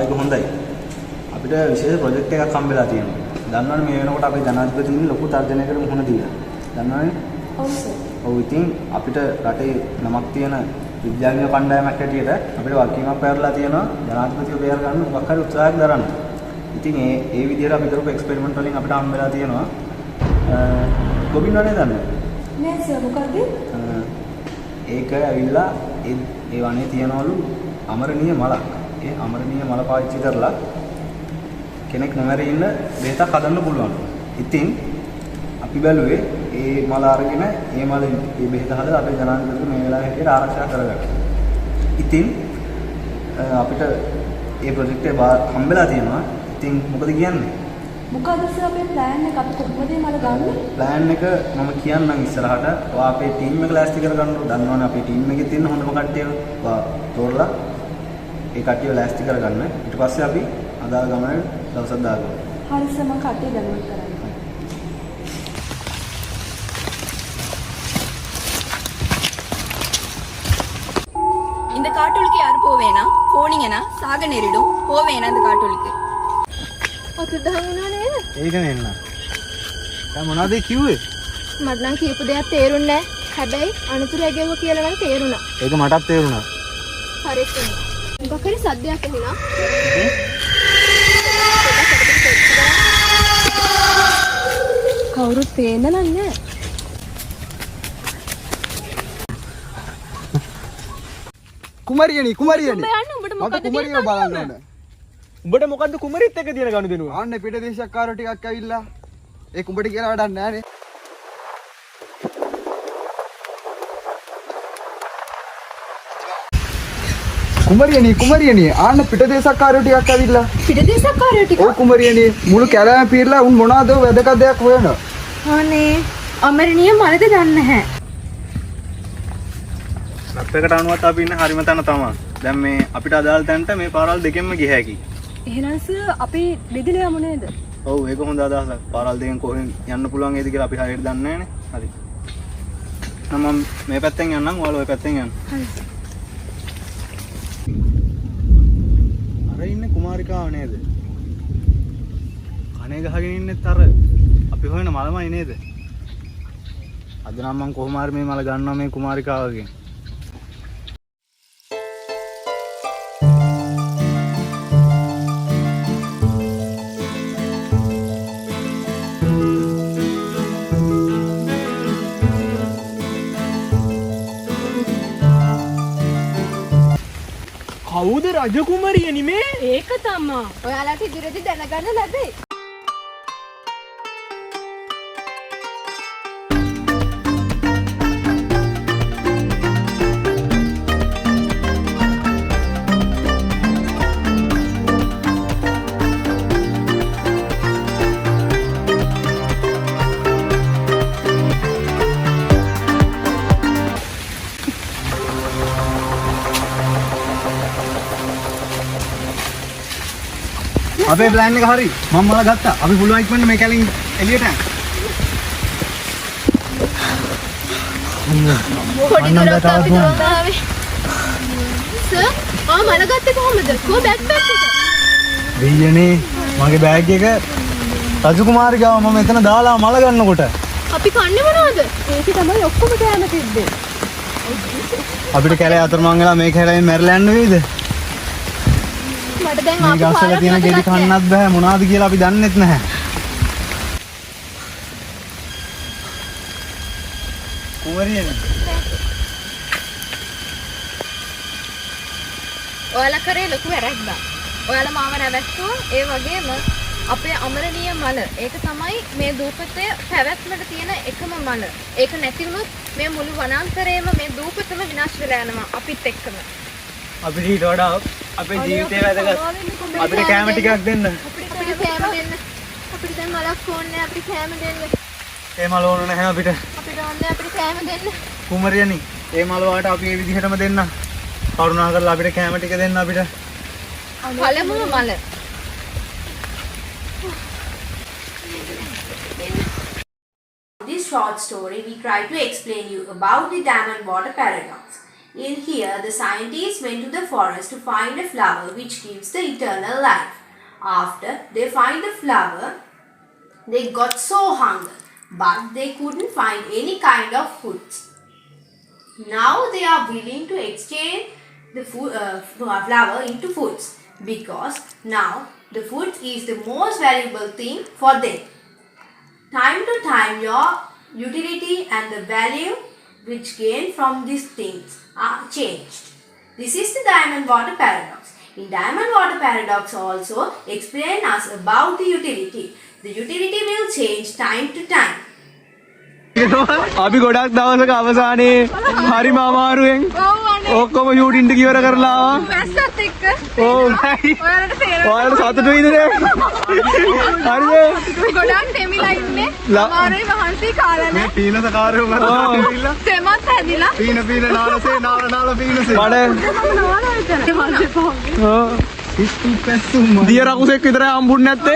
ඒක හොඳයි. අපිට විශේෂ ප්‍රොජෙක්ට් එකක් හම්බෙලා තියෙනවා. දන්නවනේ මේ වෙනකොට අපේ ජනාධිපතිතුමනි ලොකු තර්ජනයකට මුහුණ දීලා. දන්නවනේ? ඔව් සර්. ඔව් ඉතින් අපිට රටේ නමක් තියෙන විද්‍යාඥ කණ්ඩායමක් හැටියට අපිට වගකීමක් පැවරලා තියෙනවා ජනාධිපතිව බේර ගන්න මොකක් හරි උත්සාහයක් දරන්න. ඉතින් ඒ විදිහට අපි කරපු එක්ස්පෙරිමන්ට් වලින් අපිට හම්බෙලා තියෙනවා ගොබින් වනේ දන්නවද? නෑ සර් මොකද? ඒක ඇවිල්ලා ඒ වනේ තියනවලු අමරණීය මලක්. ඒ අමරණීය මල පාවිච්චි කරලා කෙනෙක් නොමැරී ඉන්න බෙහෙතක් හදන්න පුළුවන්. ඉතින් අපි බැලුවේ ඒ මල අරගෙන ඒ මල ඒ බෙහෙත හදලා අපේ ජනාධිපතිතුමා මේ වෙලාවේ හැටියට ආරක්ෂා කරගන්න. ඉතින් අපිට ඒ ප්‍රොජෙක්ට් එක හම්බෙලා තියෙනවා. ඉතින් මොකද කියන්නේ? මොකද සර් අපේ ප්ලෑන් එක අපි කොහොමද මල ගන්න? ප්ලෑන් එක මම කියන්නම් ඉස්සරහට. ඔයා අපේ ටීම් එක ලෑස්ති කරගන්න ඕන. දන්නවනේ අපේ ටීම් එකේ තියෙන හොඳම කට්ටිය ඔයා තෝරලා ඒ කට්ටිය ලෑස්ති කරගන්න. ඊට පස්සේ අපි අදාළ ගමන දවසක් දාගමු. හරි සර් මම කට්ටිය දැනුවත් කරන්න. இந்த காட்டொலிக்கு யார் போவேனா போனீங்கன்னா சாக நேரிடும் போவேனா இந்த காட்டொலிக்கு අතුරුදහන් වුණා නේද? ඒක නෙන්න. දැන් මොනවද කිව්වේ? මට නම් කියපු දෙයක් තේරුන්නේ නැහැ. හැබැයි අනතුරු ඇගෙවුවා කියලා නම් තේරුණා. ඒක මටත් තේරුණා. හරි සර්. මොකක් හරි සද්දයක් ඇහුණා. කවුරුත් පේන්න නැහැ. කුමරියනි කුමරියනි උඹට මොකද කුමරියව බලන්න ඕන. උඹට මොකද්ද කුමරිත් එක්ක තියෙන ගනුදෙනුව? ආන්න පිට දේශකාරයෝ ටිකක් ඇවිල්ලා ඒ කුඹට කියලා වැඩක් නැහැ නේ. කුමරියනි ආන්න පිට දේශකාරයෝ ටිකක් ඇවිල්ලා. පිටදේශකාරයෝ ටික. ඔව් කුමරියනි මුළු කැලෑම පීරලා උන් මොනවද වැදගත් දෙයක් හොයනවා. අනේ අමරණීය මලද දන්නේ නැහැ. ලප්පයකට අනුවත් අපි ඉන්න හරිම තැන තමයි. දැන් මේ අපිට අදාළ තැනට මේ පාරවල් දෙකෙන්ම ගිය හැකියි. එහෙනම් සර් අපි බෙදලා යමු නේද? ඔව් ඒක හොඳ අදහසක්. පාරවල් දෙකෙන් කොහෙන් යන්න පුළුවන් වේද කියලා අපි හරියට දන්නේ නැහැනේ. හරි. මම මේ පැත්තෙන් යන්නම් ඔයාලා ওই පැත්තෙන් යන්න. හරි. අර ඉන්නේ කුමාරිකාව නේද? කණේ ගහගෙන ඉන්නෙත් අර අපි හොයන මලමයි නේද? අද නම් මම කොහොම හරි මේ මල ගන්නවා මේ කුමාරිකාවගෙන්. කවුද රජකුමරියනි මේ? ඒක තමයි. ඔයාලට ඉදිරියදී දැනගන්න ලැබෙයි. අපේ ප්ලෑන් එක හරි. මම මල ගත්තා. අපි පුළුවන් ඉක්මනට මේ කැලින් එළියට යන්න. පොඩි දුරක් අපි දුරතාවේ. සර් මල ගත්තේ කොහොමද? කො බෑග් එක? දෙයියනේ මගේ බෑග් එක රජකුමාරිකාව මම එතන දාලා මල ගන්නකොට අපි කන්නේ මොනවද? ඒක තමයි ඔක්කොම කෑම තිබ්බේ. අපිට කැලේ අතරමං වෙලා මේ කැලෙන් මැරලා යන්න වෙයිද? මට දැන් මේ ගස්වල තියෙන ගෙඩි කන්නත් බෑ මොනවද කියලා අපි දන්නෙත් නැහැ. කුමරියනේ ඔයාලා කරේ ලොකු වැරද්දක්. ඔයාලා මාව රැවට්ටුවා. ඒ වගේම අපේ අමරණීය මල. ඒක තමයි මේ දූපතේ පැවැත්මට තියෙන එකම මල. ඒක නැති වුණොත් මේ මුළු වනාන්තරයේම මේ දූපතම විනාශ වෙලා යනවා අපිත් එක්කම. අපිට ඊට වඩා අපේ ජීවිතේ වැදගත්. අපිට කැම ටිකක් දෙන්න. අපිට කෑම දෙන්න. අපිට දැන් මලක් ඕනේ අපිට කෑම දෙන්න. ඒ මල ඕන නැහැ අපිට. අපිට ඕනේ අපිට කෑම දෙන්න. කුමරියනි, ඒ මල වාට අපි මේ විදිහටම දෙන්න. කරුණා කරලා අපිට කැම ටික දෙන්න අපිට. පළමුව මල. In this short story, we try to explain you about the dam and water paradox. In here, the scientists went to the forest to find a flower which gives the eternal life. After they find the flower, they got so hungry, but they couldn't find any kind of food. Now they are willing to exchange the flower into foods because now the food is the most valuable thing for them. Time to time, your utility and the value which gain from these things are changed. This is the diamond water paradox. In diamond water paradox also explain us about the utility. The utility will change time to time. අපි ගොඩක් දවසක අවසානයේ හරිම අමාරුවෙන් ඔක්කොම ෂූටින්ග් ටික ඉවර කරලා ආවා. වැස්සත් එක්ක. ඔව්. ඔයාලට තේරෙනවා. ඔයාලට සතුටුයිද නේ? හරිද? ගොඩක් දෙමිලා ඉන්නේ. අමාරුයි මහන්සි කාලනේ. මේ පීනස කාර්යෝ කරලා ඇවිල්ලා තෙමත් හැදිලා. පීන නාලසේ නාල පීනසේ මඩ නෝනා විතර. දිය රකුසෙක් විතරයි හම්බුන්නේ නැත්තේ.